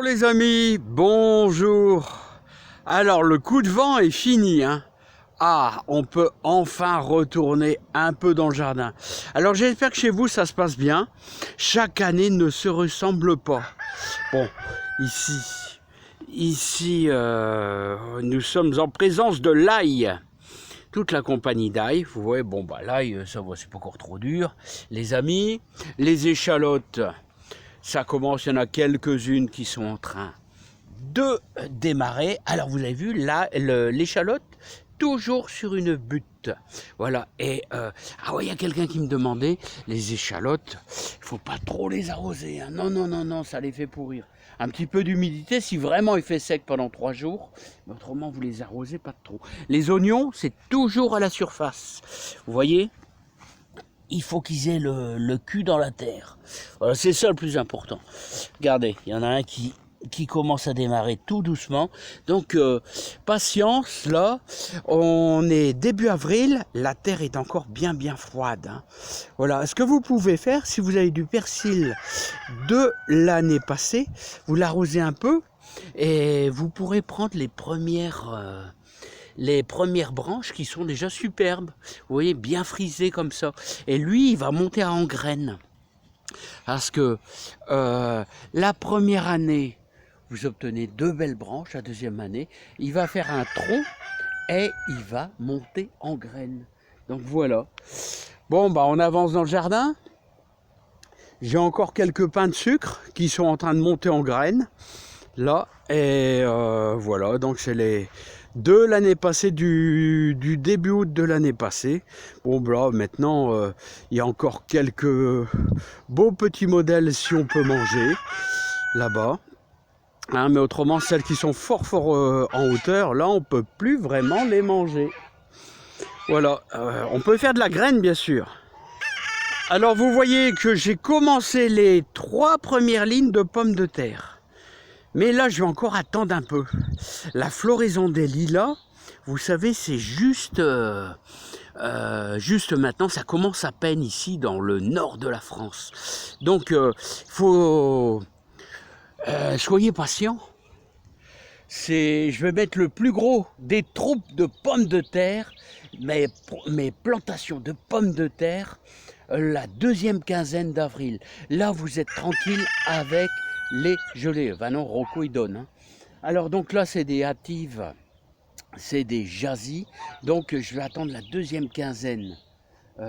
les amis, bonjour. Alors le coup de vent est fini, hein. Ah, on peut enfin retourner un peu dans le jardin. Alors j'espère que chez vous ça se passe bien. Chaque année ne se ressemble pas. Bon, ici nous sommes en présence de l'ail. Toute la compagnie d'ail, vous voyez, bon bah l'ail, ça va, c'est pas encore trop dur. Les amis, les échalotes, ça commence, il y en a quelques-unes qui sont en train de démarrer. Alors vous avez vu là, l'échalote, toujours sur une butte. Voilà, et ah ouais, il y a quelqu'un qui me demandait, les échalotes, il faut pas trop les arroser, hein. Non, non, non, non, ça les fait pourrir. Un petit peu d'humidité, si vraiment il fait sec pendant 3 jours, mais autrement vous les arrosez pas trop. Les oignons, c'est toujours à la surface. Vous voyez, il faut qu'ils aient le cul dans la terre. Voilà, c'est ça le plus important. Regardez, il y en a un qui commence à démarrer tout doucement. Donc, patience, là, on est début avril, la terre est encore bien froide, hein. Voilà, ce que vous pouvez faire, si vous avez du persil de l'année passée, vous l'arrosez un peu et vous pourrez prendre les premières branches qui sont déjà superbes, vous voyez, bien frisées comme ça. Et lui, il va monter en graines. Parce que la première année, vous obtenez 2 belles branches, la deuxième année, il va faire un tronc et il va monter en graines. Donc voilà. Bon, bah on avance dans le jardin. J'ai encore quelques pains de sucre qui sont en train de monter en graines. Là, et voilà, donc c'est les de l'année passée, du début août de l'année passée. Bon, là, maintenant, il y a encore quelques beaux petits modèles si on peut manger, là-bas. Hein, mais autrement, celles qui sont fort en hauteur, là, on peut plus vraiment les manger. Voilà, on peut faire de la graine, bien sûr. Alors, vous voyez que j'ai commencé les 3 premières lignes de pommes de terre. Mais là, je vais encore attendre un peu. La floraison des lilas, vous savez, c'est juste maintenant, ça commence à peine ici dans le nord de la France. Donc, faut soyez patient. Je vais mettre le plus gros des troupes de pommes de terre, mes plantations de pommes de terre, la deuxième quinzaine d'avril. Là, vous êtes tranquille avec les gelées. Ben non, Rocco il donne, hein. Alors donc là, c'est des hâtives, c'est des jazzy. Donc je vais attendre la deuxième quinzaine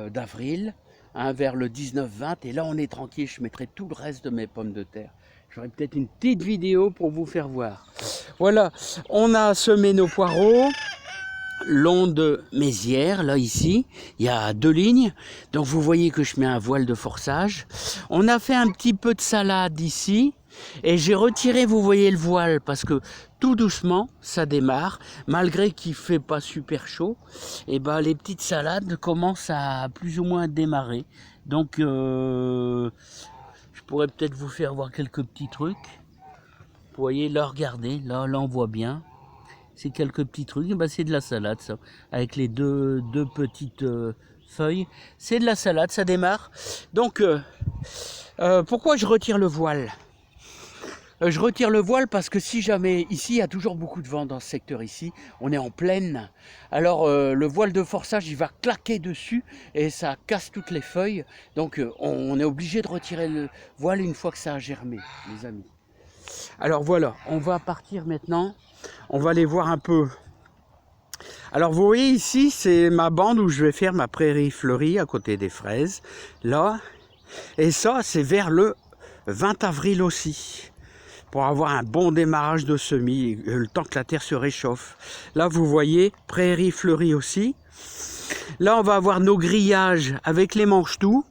d'avril, hein, vers le 19-20. Et là, on est tranquille, je mettrai tout le reste de mes pommes de terre. J'aurai peut-être une petite vidéo pour vous faire voir. Voilà, on a semé nos poireaux long de Mézières, là ici, il y a 2 lignes, donc vous voyez que je mets un voile de forçage. On a fait un petit peu de salade ici, et j'ai retiré, vous voyez, le voile, parce que tout doucement, ça démarre, malgré qu'il ne fait pas super chaud, et ben les petites salades commencent à plus ou moins démarrer. Donc, je pourrais peut-être vous faire voir quelques petits trucs. Vous voyez, là, regardez, là on voit bien. C'est quelques petits trucs, ben c'est de la salade ça, avec les deux petites feuilles. C'est de la salade, ça démarre. Donc, pourquoi je retire le voile? Je retire le voile parce que si jamais, ici il y a toujours beaucoup de vent dans ce secteur ici, on est en plaine, alors le voile de forçage il va claquer dessus et ça casse toutes les feuilles. Donc on est obligé de retirer le voile une fois que ça a germé, les amis. Alors voilà, on va partir maintenant. On va aller voir un peu. Alors vous voyez ici, c'est ma bande où je vais faire ma prairie fleurie à côté des fraises. Là, et ça c'est vers le 20 avril aussi. Pour avoir un bon démarrage de semis, le temps que la terre se réchauffe. Là vous voyez, prairie fleurie aussi. Là on va avoir nos grillages avec les manches-tout.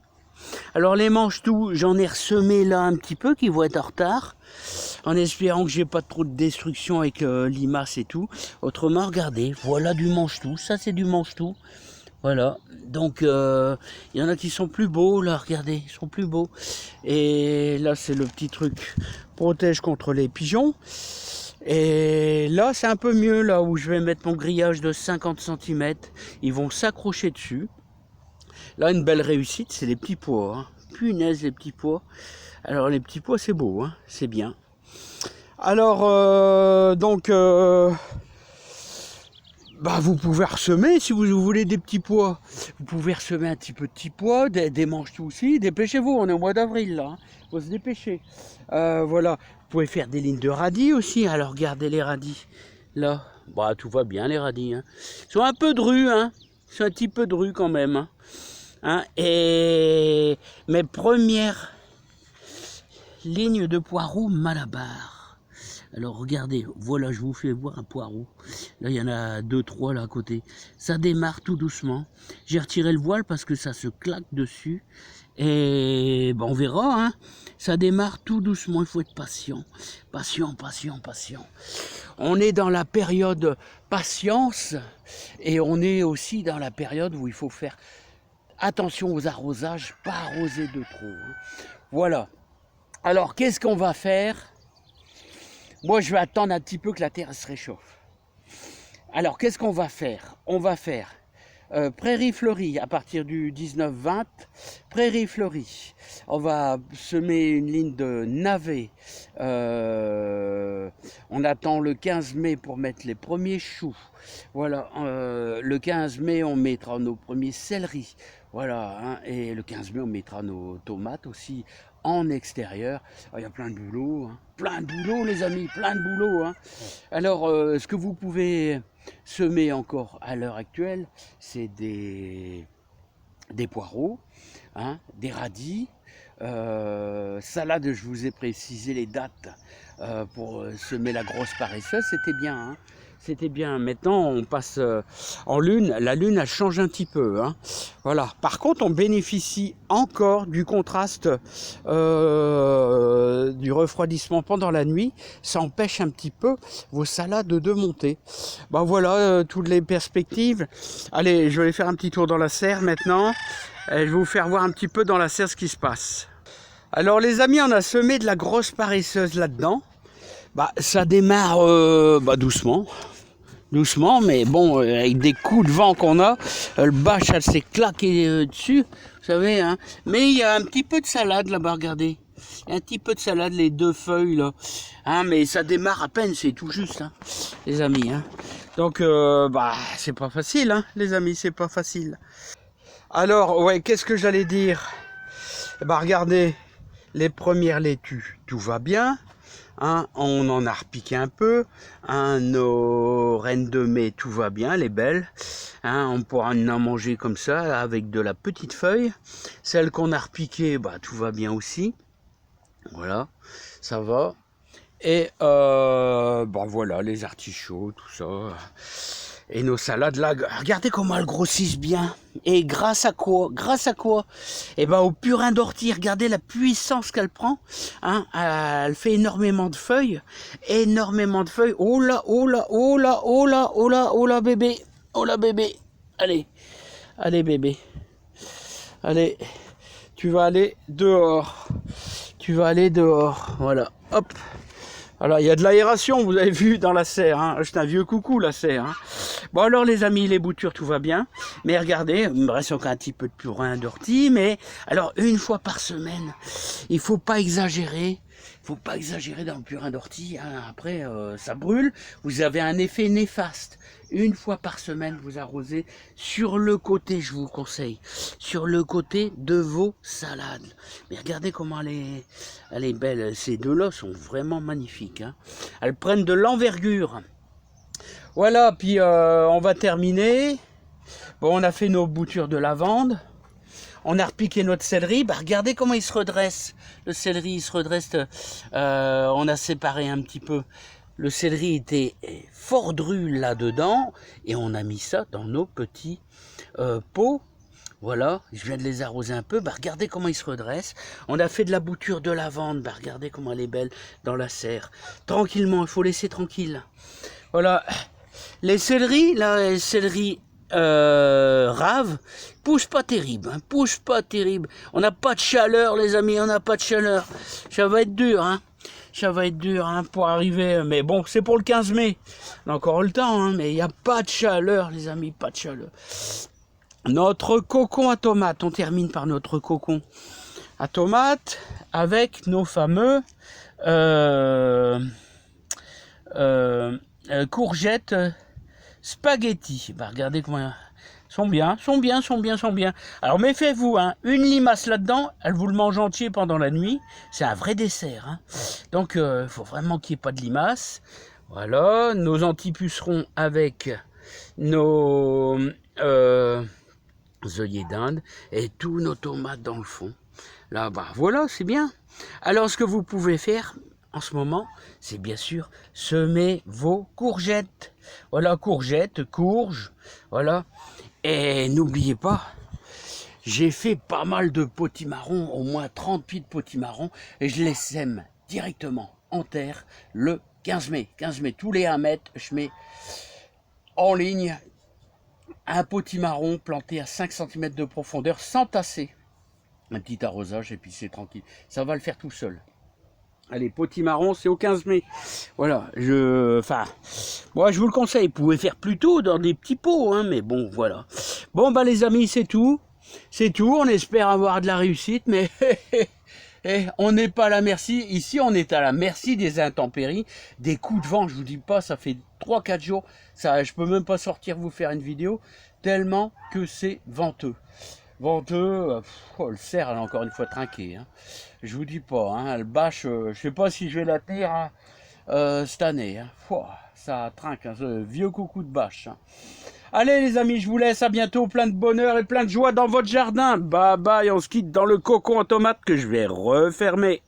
Alors les manches-tout, j'en ai ressemé là un petit peu qui vont être en retard, en espérant que j'ai pas trop de destruction avec limaces et tout. Autrement, regardez, voilà du manche-tout, ça c'est du manche-tout. Voilà, donc il y en a qui sont plus beaux là, regardez, ils sont plus beaux. Et là c'est le petit truc, protège contre les pigeons. Et là c'est un peu mieux, là où je vais mettre mon grillage de 50 cm, ils vont s'accrocher dessus. Là, une belle réussite, c'est les petits pois, hein. Punaise, les petits pois. Alors, les petits pois, c'est beau, hein, c'est bien. Alors, bah, vous pouvez ressemer si vous voulez des petits pois. Vous pouvez ressemer un petit peu de petits pois, des manches aussi. Dépêchez-vous, on est au mois d'avril là. Faut se dépêcher. Voilà. Vous pouvez faire des lignes de radis aussi. Alors regardez les radis. Là, bah, tout va bien les radis. Hein. Ils sont un peu drus, hein. Ils sont un petit peu drus quand même. Hein. Hein. Et mes premières lignes de poireaux Malabar. Alors regardez, voilà, je vous fais voir un poireau. Là, il y en a 2-3 là à côté. Ça démarre tout doucement. J'ai retiré le voile parce que ça se claque dessus. Et ben, on verra, hein. Ça démarre tout doucement, il faut être patient. Patient, patient, patient. On est dans la période patience et on est aussi dans la période où il faut faire attention aux arrosages, pas arroser de trop. Hein. Voilà. Alors, qu'est-ce qu'on va faire ? Moi, je vais attendre un petit peu que la terre se réchauffe. Alors, qu'est-ce qu'on va faire ? On va faire prairie fleurie à partir du 19-20. Prairie fleurie. On va semer une ligne de navet. On attend le 15 mai pour mettre les premiers choux. Voilà. Le 15 mai, on mettra nos premiers céleris. Voilà. Hein, et le 15 mai, on mettra nos tomates aussi en extérieur. Il y a plein de boulot, hein. Plein de boulot les amis, plein de boulot. Hein. Alors, ce que vous pouvez semer encore à l'heure actuelle, c'est des poireaux, hein, des radis, salade, je vous ai précisé les dates pour semer la grosse paresseuse, c'était bien. Hein. C'était bien. Maintenant, on passe en lune. La lune, elle change un petit peu. Hein. Voilà. Par contre, on bénéficie encore du contraste du refroidissement pendant la nuit. Ça empêche un petit peu vos salades de monter. Ben voilà, toutes les perspectives. Allez, je vais faire un petit tour dans la serre maintenant. Je vais vous faire voir un petit peu dans la serre ce qui se passe. Alors, les amis, on a semé de la grosse paresseuse là-dedans. Bah, ça démarre doucement. Doucement, mais bon, avec des coups de vent qu'on a, le bâche, elle s'est claquée dessus, vous savez, hein. Mais il y a un petit peu de salade là-bas, regardez. Il y a un petit peu de salade, les 2 feuilles là. Hein, mais ça démarre à peine, c'est tout juste, hein, les amis. Hein. Donc, c'est pas facile, hein, les amis, c'est pas facile. Alors, ouais, qu'est-ce que j'allais dire ? Bah, regardez, les premières laitues, tout va bien. Hein, on en a repiqué un peu. Hein, nos reines de mai, tout va bien, les belles. Hein, on pourra en manger comme ça, avec de la petite feuille. Celles qu'on a repiquées, bah, tout va bien aussi. Voilà, ça va. Et voilà, les artichauts, tout ça. Et nos salades là, regardez comment elles grossissent bien. Et grâce à quoi ? Grâce à quoi ? Eh ben au purin d'ortie, regardez la puissance qu'elle prend. Hein, elle fait énormément de feuilles. Énormément de feuilles. Oh là, oh là, oh là, oh là, oh là, oh là bébé. Oh là bébé. Allez. Allez bébé. Allez. Tu vas aller dehors. Tu vas aller dehors. Voilà. Hop. Alors, il y a de l'aération, vous avez vu, dans la serre. Hein. C'est un vieux coucou, la serre. Hein. Bon, alors, les amis, les boutures, tout va bien. Mais regardez, il me reste encore un petit peu de purin d'ortie. Mais, alors, une fois par semaine, il ne faut pas exagérer. Il ne faut pas exagérer dans le purin d'ortie. Hein. Après, ça brûle. Vous avez un effet néfaste. Une fois par semaine, vous arrosez sur le côté, je vous conseille, sur le côté de vos salades. Mais regardez comment elle est belle. Ces deux-là sont vraiment magnifiques. Hein. Elles prennent de l'envergure. Voilà, puis on va terminer. Bon, on a fait nos boutures de lavande. On a repiqué notre céleri. Bah, regardez comment il se redresse. Le céleri, il se redresse. On a séparé un petit peu. Le céleri était fort dru là-dedans. Et on a mis ça dans nos petits pots. Voilà, je viens de les arroser un peu. Bah, regardez comment ils se redressent. On a fait de la bouture de lavande. Bah, regardez comment elle est belle dans la serre. Tranquillement, il faut laisser tranquille. Voilà. Les céleris, là, les céleris rave, pousse pas terrible. Hein, pousse pas terrible. On n'a pas de chaleur, les amis, on n'a pas de chaleur. Ça va être dur, hein. Ça va être dur hein, pour arriver. Mais bon, c'est pour le 15 mai. On a encore le temps, hein, mais il n'y a pas de chaleur, les amis, pas de chaleur. Notre cocon à tomates, on termine par notre cocon à tomates avec nos fameux courgettes spaghetti. Bah, regardez comment sont bien. Alors méfiez-vous, hein, une limace là-dedans, elle vous le mange entier pendant la nuit. C'est un vrai dessert. Hein. Donc il faut vraiment qu'il n'y ait pas de limace. Voilà, nos antipucerons avec nos œillets d'Inde et tous nos tomates dans le fond. Là, bah voilà, c'est bien. Alors, ce que vous pouvez faire en ce moment, c'est bien sûr semer vos courgettes. Voilà, courgettes, courges, voilà. Et n'oubliez pas, j'ai fait pas mal de potimarrons, au moins 30 pieds de potimarrons, et je les sème directement en terre le 15 mai. 15 mai, tous les 1 mètre, je mets en ligne un potimarron planté à 5 cm de profondeur sans tasser. Un petit arrosage et puis c'est tranquille. Ça va le faire tout seul. Allez, potimarron, c'est au 15 mai. Voilà, moi je vous le conseille. Vous pouvez faire plus tôt dans des petits pots, hein, mais bon, voilà. Bon, bah les amis, c'est tout. C'est tout. On espère avoir de la réussite, mais on n'est pas à la merci. Ici, on est à la merci des intempéries, des coups de vent. Je vous dis pas, ça fait 3-4 jours. Ça, je peux même pas sortir vous faire une vidéo, tellement que c'est venteux. Venteux, le cerf, elle a encore une fois trinqué. Hein. Je vous dis pas, hein, elle bâche, je sais pas si je vais la tenir hein, cette année. Hein. Ça trinque, hein, ce vieux coucou de bâche. Hein. Allez les amis, je vous laisse, à bientôt, plein de bonheur et plein de joie dans votre jardin. Bye bye, on se quitte dans le cocon en tomate que je vais refermer.